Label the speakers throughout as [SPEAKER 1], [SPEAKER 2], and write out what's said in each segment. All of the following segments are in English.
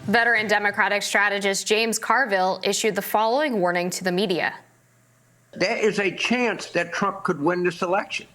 [SPEAKER 1] Veteran Democratic strategist James Carville issued the following warning to the media.
[SPEAKER 2] There is a chance that Trump could win this election.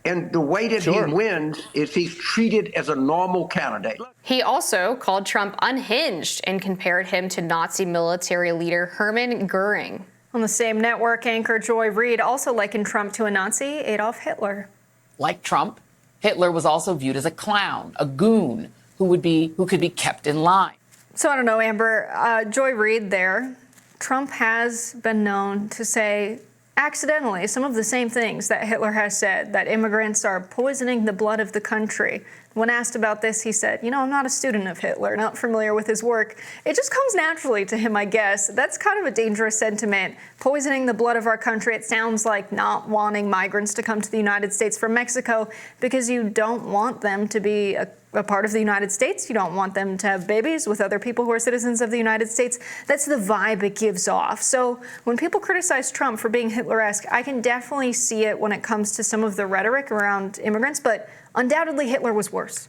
[SPEAKER 2] And the way that he wins is he's treated as a normal candidate.
[SPEAKER 1] He also called Trump unhinged and compared him to Nazi military leader Hermann Goering.
[SPEAKER 3] On the same network, anchor Joy Reid also likened Trump to a Nazi, Adolf Hitler.
[SPEAKER 4] Like Trump, Hitler was also viewed as a clown, a goon who could be kept in line.
[SPEAKER 3] So I don't know, Amber, Joy Reid there. Trump has been known to say accidentally some of the same things that Hitler has said, that immigrants are poisoning the blood of the country. When asked about this, he said, I'm not a student of Hitler, not familiar with his work. It just comes naturally to him, I guess. That's kind of a dangerous sentiment. Poisoning the blood of our country, it sounds like not wanting migrants to come to the United States from Mexico because you don't want them to be a part of the United States. You don't want them to have babies with other people who are citizens of the United States. That's the vibe it gives off. So when people criticize Trump for being Hitler-esque, I can definitely see it when it comes to some of the rhetoric around immigrants, but undoubtedly Hitler was worse.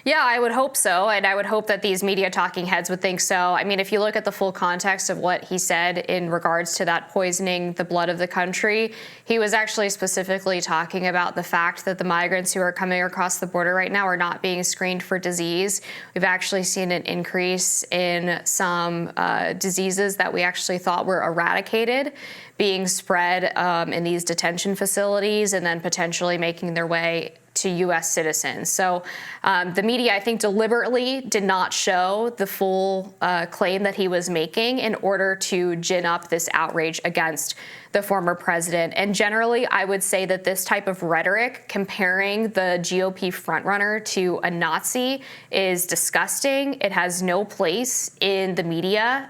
[SPEAKER 1] Yeah, I would hope so, and I would hope that these media talking heads would think so. I mean, if you look at the full context of what he said in regards to that poisoning the blood of the country, he was actually specifically talking about the fact that the migrants who are coming across the border right now are not being screened for disease. We've actually seen an increase in some diseases that we actually thought were eradicated being spread in these detention facilities and then potentially making their way to U.S. citizens. So the media, I think, deliberately did not show the full claim that he was making in order to gin up this outrage against the former president. And generally, I would say that this type of rhetoric comparing the GOP frontrunner to a Nazi is disgusting. It has no place in the media.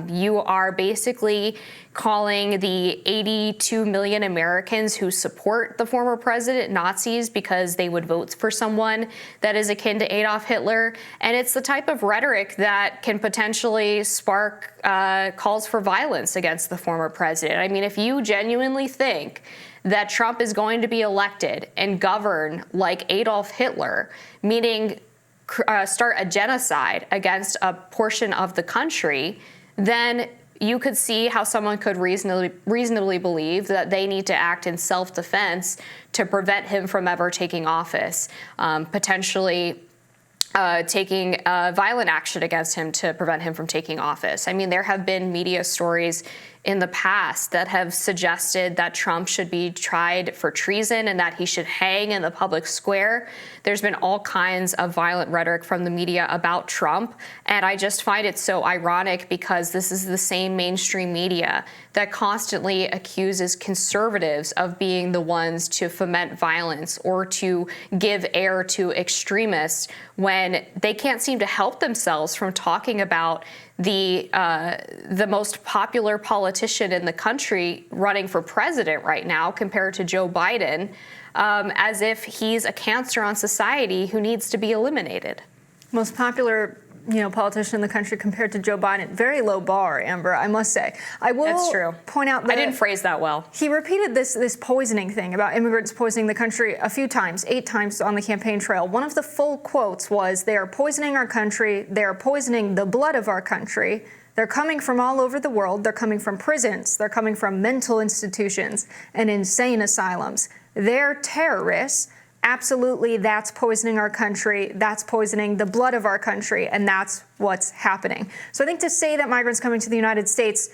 [SPEAKER 1] You are basically calling the 82 million Americans who support the former president Nazis because they would vote for someone that is akin to Adolf Hitler. And it's the type of rhetoric that can potentially spark calls for violence against the former president. I mean, if you genuinely think that Trump is going to be elected and govern like Adolf Hitler, meaning start a genocide against a portion of the country, then you could see how someone could reasonably believe that they need to act in self-defense to prevent him from ever taking office, potentially taking violent action against him to prevent him from taking office. I mean, there have been media stories in the past that have suggested that Trump should be tried for treason and that he should hang in the public square. There's been all kinds of violent rhetoric from the media about Trump, and I just find it so ironic because this is the same mainstream media that constantly accuses conservatives of being the ones to foment violence or to give air to extremists when they can't seem to help themselves from talking about the most popular politician in the country running for president right now compared to Joe Biden, as if he's a cancer on society who needs to be eliminated.
[SPEAKER 3] Most popular politician in the country compared to Joe Biden. Very low bar, Amber, I must say. I will
[SPEAKER 1] That's true.
[SPEAKER 3] Point out that
[SPEAKER 1] I didn't phrase that well.
[SPEAKER 3] He repeated this poisoning thing about immigrants poisoning the country a few times, 8 times on the campaign trail. One of the full quotes was, "They are poisoning our country. They are poisoning the blood of our country. They're coming from all over the world. They're coming from prisons. They're coming from mental institutions and insane asylums. They're terrorists. Absolutely, that's poisoning our country. That's poisoning the blood of our country, and that's what's happening." So I think to say that migrants coming to the United States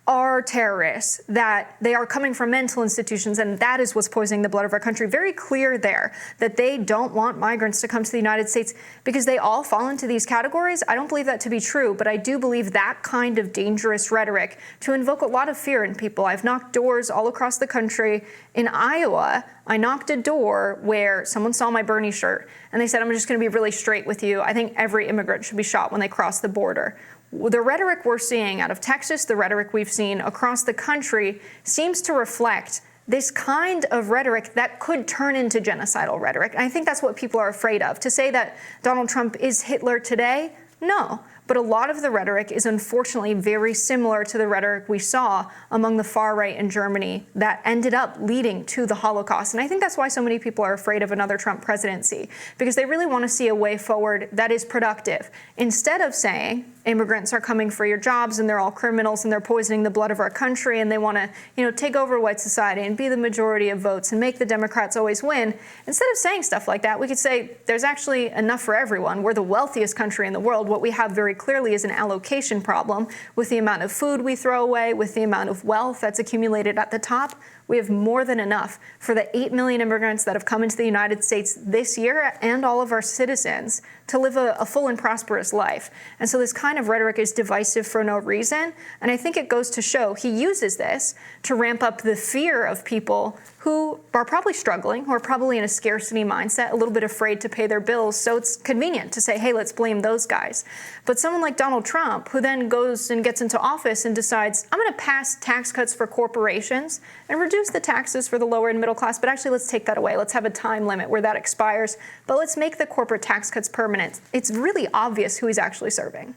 [SPEAKER 3] are terrorists, that they are coming from mental institutions, and that is what's poisoning the blood of our country. Very clear there that they don't want migrants to come to the United States because they all fall into these categories. I don't believe that to be true, but I do believe that kind of dangerous rhetoric to invoke a lot of fear in people. I've knocked doors all across the country. In Iowa, I knocked a door where someone saw my Bernie shirt, and they said, "I'm just going to be really straight with you. I think every immigrant should be shot when they cross the border." The rhetoric we're seeing out of Texas, the rhetoric we've seen across the country, seems to reflect this kind of rhetoric that could turn into genocidal rhetoric. And I think that's what people are afraid of. To say that Donald Trump is Hitler today, no. But a lot of the rhetoric is unfortunately very similar to the rhetoric we saw among the far right in Germany that ended up leading to the Holocaust. And I think that's why so many people are afraid of another Trump presidency, because they really want to see a way forward that is productive. Instead of saying, immigrants are coming for your jobs and they're all criminals and they're poisoning the blood of our country and they want to, take over white society and be the majority of votes and make the Democrats always win. Instead of saying stuff like that, we could say there's actually enough for everyone. We're the wealthiest country in the world. What we have very clearly is an allocation problem with the amount of food we throw away, with the amount of wealth that's accumulated at the top. We have more than enough for the 8 million immigrants that have come into the United States this year and all of our citizens to live a full and prosperous life. And so this kind of rhetoric is divisive for no reason. And I think it goes to show he uses this to ramp up the fear of people who are probably struggling, who are probably in a scarcity mindset, a little bit afraid to pay their bills. So it's convenient to say, hey, let's blame those guys. But someone like Donald Trump, who then goes and gets into office and decides, I'm going to pass tax cuts for corporations and reduce the taxes for the lower and middle class, but actually let's take that away. Let's have a time limit where that expires, but let's make the corporate tax cuts permanent. It's really obvious who he's actually serving.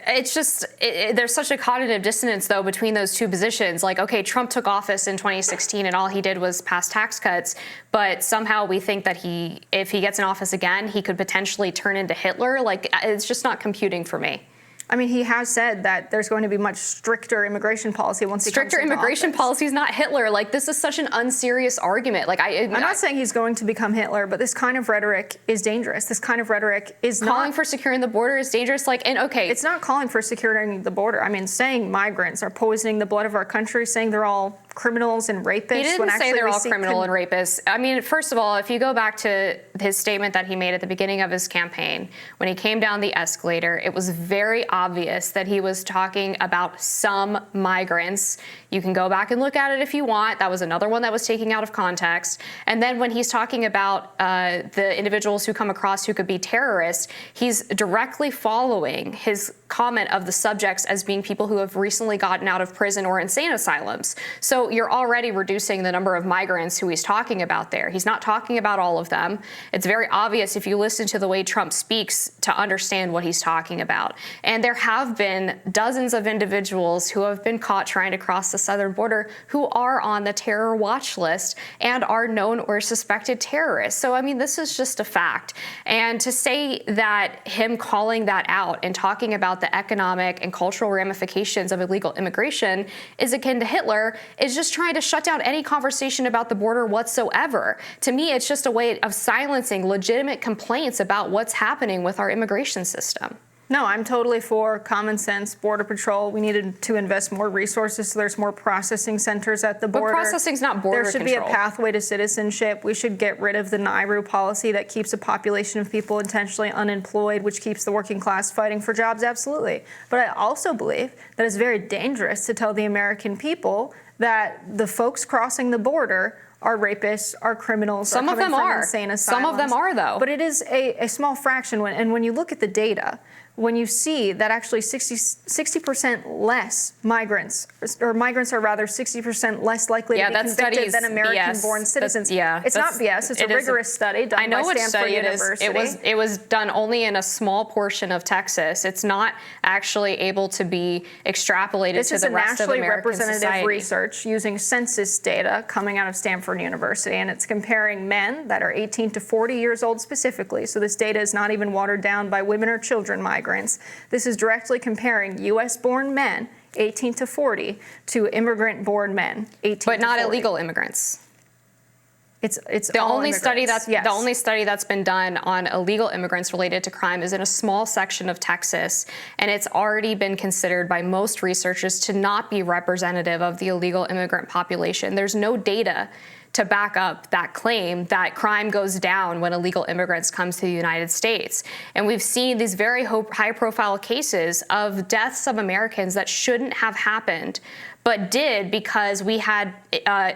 [SPEAKER 1] It's just, there's such a cognitive dissonance, though, between those two positions. Like, okay, Trump took office in 2016 and all he did was pass tax cuts, but somehow we think that if he gets in office again, he could potentially turn into Hitler. Like, it's just not computing for me.
[SPEAKER 3] I mean, he has said that there's going to be much stricter immigration policy once he comes into
[SPEAKER 1] Stricter immigration
[SPEAKER 3] office.
[SPEAKER 1] policy is not Hitler. Like, this is such an unserious argument. Like, I'm
[SPEAKER 3] not saying he's going to become Hitler, but this kind of rhetoric is dangerous. This kind of rhetoric is
[SPEAKER 1] calling for securing the border is dangerous. Like, and okay,
[SPEAKER 3] it's not calling for securing the border. I mean, saying migrants are poisoning the blood of our country, saying they're all criminals and rapists.
[SPEAKER 1] He didn't say they're all criminal and rapists. I mean, first of all, if you go back to his statement that he made at the beginning of his campaign, when he came down the escalator, it was very obvious that he was talking about some migrants. You can go back and look at it if you want. That was another one that was taken out of context. And then when he's talking about the individuals who come across who could be terrorists, he's directly following his comment of the subjects as being people who have recently gotten out of prison or insane asylums. So you're already reducing the number of migrants who he's talking about there. He's not talking about all of them. It's very obvious if you listen to the way Trump speaks to understand what he's talking about. And there have been dozens of individuals who have been caught trying to cross the southern border who are on the terror watch list and are known or suspected terrorists. So, I mean, this is just a fact. And to say that him calling that out and talking about the economic and cultural ramifications of illegal immigration is akin to Hitler is just trying to shut down any conversation about the border whatsoever. To me, it's just a way of silencing legitimate complaints about what's happening with our immigration system.
[SPEAKER 3] No, I'm totally for common sense border patrol. We needed to invest more resources so there's more processing centers at the border.
[SPEAKER 1] But processing's not border
[SPEAKER 3] control. There should be a pathway to citizenship. We should get rid of the NAIRU policy that keeps a population of people intentionally unemployed, which keeps the working class fighting for jobs, absolutely. But I also believe that it's very dangerous to tell the American people that the folks crossing the border are rapists, are criminals.
[SPEAKER 1] Some of them are.
[SPEAKER 3] Insane asylums.
[SPEAKER 1] Some of them are, though.
[SPEAKER 3] But it is a small fraction. When you look at the data, when you see that actually 60% less migrants, or migrants are rather 60% less likely to be convicted than American-born citizens. It's not BS. It's a rigorous study done by Stanford University.
[SPEAKER 1] It was done only in a small portion of Texas. It's not actually able to be extrapolated to the rest of American society. This is a nationally representative research using census data coming out of Stanford University, and it's comparing men that are 18 to 40 years old specifically. So this data is not even watered down by women or children migrants. This is directly comparing U.S.-born men, 18 to 40, to immigrant-born men, 18 to 40. But not illegal immigrants.
[SPEAKER 3] It's
[SPEAKER 1] the
[SPEAKER 3] all
[SPEAKER 1] only study
[SPEAKER 3] immigrants.
[SPEAKER 1] the only study that's been done on illegal immigrants related to crime is in a small section of Texas, and it's already been considered by most researchers to not be representative of the illegal immigrant population. There's no data to back up that claim that crime goes down when illegal immigrants come to the United States. And we've seen these very high-profile cases of deaths of Americans that shouldn't have happened, but did because we had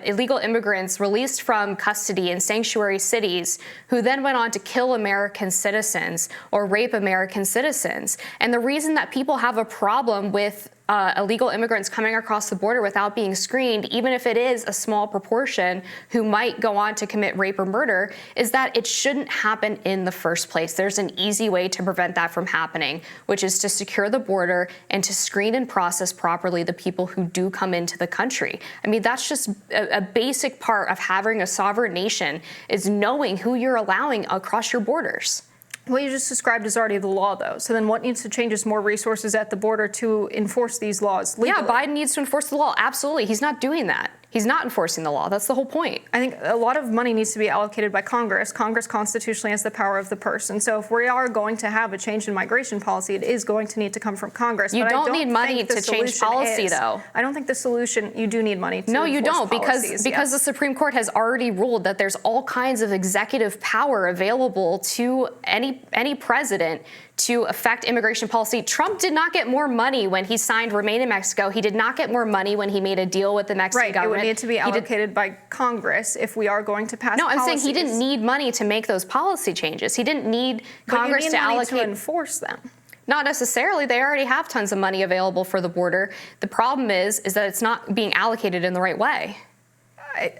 [SPEAKER 1] illegal immigrants released from custody in sanctuary cities who then went on to kill American citizens or rape American citizens. And the reason that people have a problem with illegal immigrants coming across the border without being screened, even if it is a small proportion who might go on to commit rape or murder, is that it shouldn't happen in the first place. There's an easy way to prevent that from happening, which is to secure the border and to screen and process properly the people who do come into the country. I mean, that's just a basic part of having a sovereign nation, is knowing who you're allowing across your borders.
[SPEAKER 3] What you just described is already the law, though. So then what needs to change is more resources at the border to enforce these laws legally.
[SPEAKER 1] Yeah, Biden needs to enforce the law. Absolutely. He's not doing that. He's not enforcing the law. That's the whole point.
[SPEAKER 3] I think a lot of money needs to be allocated by Congress. Congress constitutionally has the power of the purse. And so if we are going to have a change in migration policy, it is going to need to come from Congress.
[SPEAKER 1] You
[SPEAKER 3] But
[SPEAKER 1] don't need money to change policy, though.
[SPEAKER 3] I don't think the solution, you do need money to
[SPEAKER 1] No, you don't,
[SPEAKER 3] policies,
[SPEAKER 1] because the Supreme Court has already ruled that there's all kinds of executive power available to any president to affect immigration policy. Trump did not get more money when he signed Remain in Mexico. He did not get more money when he made a deal with the Mexican government.
[SPEAKER 3] It would need to be allocated by Congress if we are going to pass
[SPEAKER 1] No, I'm
[SPEAKER 3] policies.
[SPEAKER 1] saying he didn't need money to make those policy changes. He didn't need Congress
[SPEAKER 3] to
[SPEAKER 1] allocate
[SPEAKER 3] to enforce them.
[SPEAKER 1] Not necessarily. They already have tons of money available for the border. The problem is that it's not being allocated in the right way.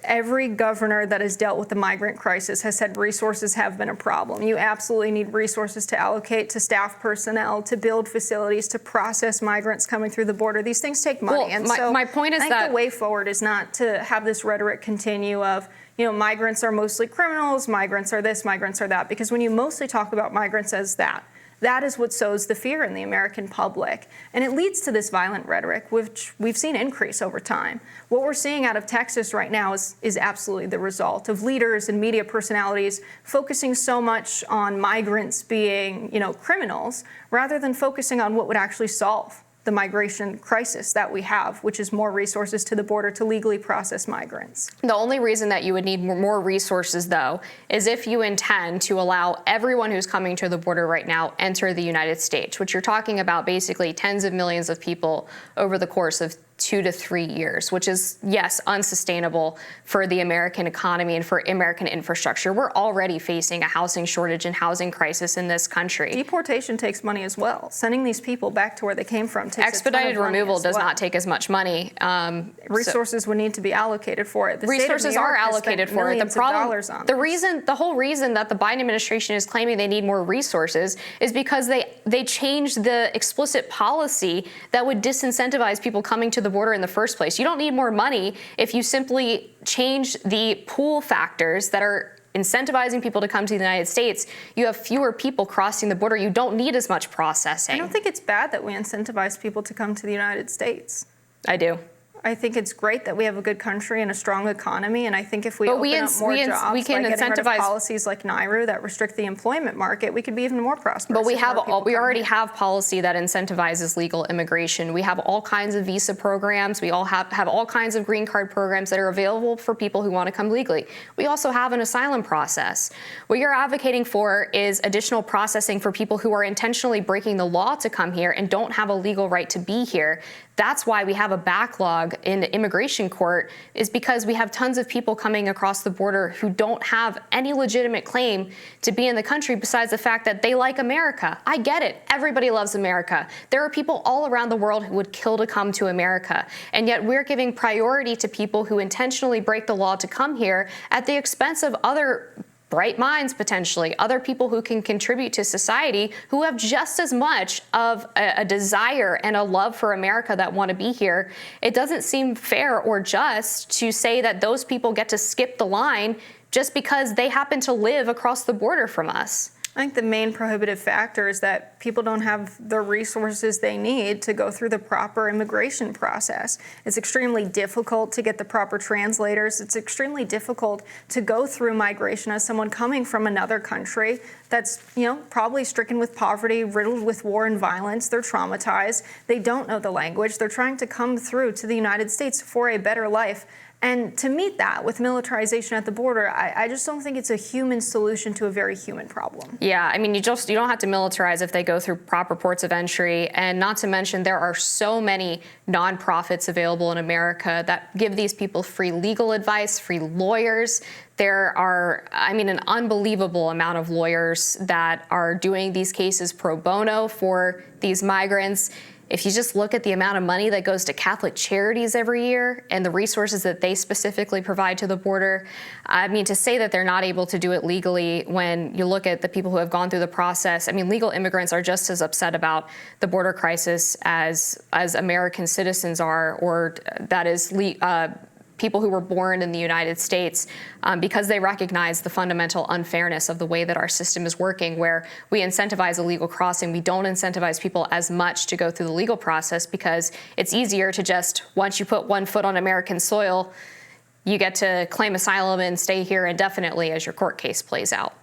[SPEAKER 3] Every governor that has dealt with the migrant crisis has said resources have been a problem. You absolutely need resources to allocate to staff personnel, to build facilities, to process migrants coming through the border. These things take money.
[SPEAKER 1] Well, my point is
[SPEAKER 3] I think the way forward is not to have this rhetoric continue of, migrants are mostly criminals, migrants are this, migrants are that. Because when you mostly talk about migrants as that is what sows the fear in the American public. And it leads to this violent rhetoric, which we've seen increase over time. What we're seeing out of Texas right now is absolutely the result of leaders and media personalities focusing so much on migrants being, criminals, rather than focusing on what would actually solve the migration crisis that we have, which is more resources to the border to legally process migrants.
[SPEAKER 1] The only reason that you would need more resources, though, is if you intend to allow everyone who's coming to the border right now enter the United States, which you're talking about basically tens of millions of people over the course of 2 to 3 years, which is, yes, unsustainable for the American economy and for American infrastructure. We're already facing a housing shortage and housing crisis in this country.
[SPEAKER 3] Deportation takes money as well. Sending these people back to where they came from takes
[SPEAKER 1] expedited removal does not take as much money.
[SPEAKER 3] Resources would need to be allocated for it.
[SPEAKER 1] Resources are allocated for it. The whole reason that the Biden administration is claiming they need more resources is because they changed the explicit policy that would disincentivize people coming to the border in the first place. You don't need more money if you simply change the pull factors that are incentivizing people to come to the United States. You have fewer people crossing the border. You don't need as much processing.
[SPEAKER 3] I don't think it's bad that we incentivize people to come to the United States.
[SPEAKER 1] I do.
[SPEAKER 3] I think it's great that we have a good country and a strong economy, and I think if we open up more jobs
[SPEAKER 1] we can
[SPEAKER 3] by getting rid of
[SPEAKER 1] incentivize
[SPEAKER 3] policies like NAIRU that restrict the employment market, we could be even more prosperous.
[SPEAKER 1] But we already have policy that incentivizes legal immigration. We have all kinds of visa programs. We all have all kinds of green card programs that are available for people who want to come legally. We also have an asylum process. What you're advocating for is additional processing for people who are intentionally breaking the law to come here and don't have a legal right to be here. That's why we have a backlog in immigration court, is because we have tons of people coming across the border who don't have any legitimate claim to be in the country besides the fact that they like America. I get it. Everybody loves America. There are people all around the world who would kill to come to America. And yet we're giving priority to people who intentionally break the law to come here at the expense of other bright minds, potentially, other people who can contribute to society, who have just as much of a desire and a love for America that want to be here. It doesn't seem fair or just to say that those people get to skip the line just because they happen to live across the border from us.
[SPEAKER 3] I think the main prohibitive factor is that people don't have the resources they need to go through the proper immigration process. It's extremely difficult to get the proper translators. It's extremely difficult to go through migration as someone coming from another country that's, probably stricken with poverty, riddled with war and violence. They're traumatized. They don't know the language. They're trying to come through to the United States for a better life. And to meet that with militarization at the border, I just don't think it's a human solution to a very human problem.
[SPEAKER 1] Yeah, I mean, you don't have to militarize if they go through proper ports of entry. And not to mention, there are so many nonprofits available in America that give these people free legal advice, free lawyers. There are, an unbelievable amount of lawyers that are doing these cases pro bono for these migrants. If you just look at the amount of money that goes to Catholic charities every year and the resources that they specifically provide to the border, to say that they're not able to do it legally when you look at the people who have gone through the process, legal immigrants are just as upset about the border crisis as American citizens are, or that is people who were born in the United States, because they recognize the fundamental unfairness of the way that our system is working, where we incentivize illegal crossing. We don't incentivize people as much to go through the legal process because it's easier to just, once you put one foot on American soil, you get to claim asylum and stay here indefinitely as your court case plays out.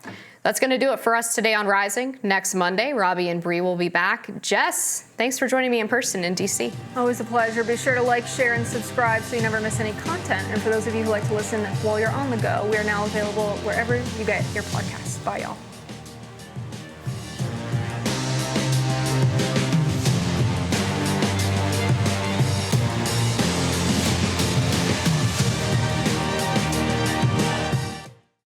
[SPEAKER 1] That's going to do it for us today on Rising. Next Monday, Robbie and Bree will be back. Jess, thanks for joining me in person in D.C.
[SPEAKER 3] Always a pleasure. Be sure to like, share, and subscribe so you never miss any content. And for those of you who like to listen while you're on the go, we are now available wherever you get your podcasts. Bye, y'all.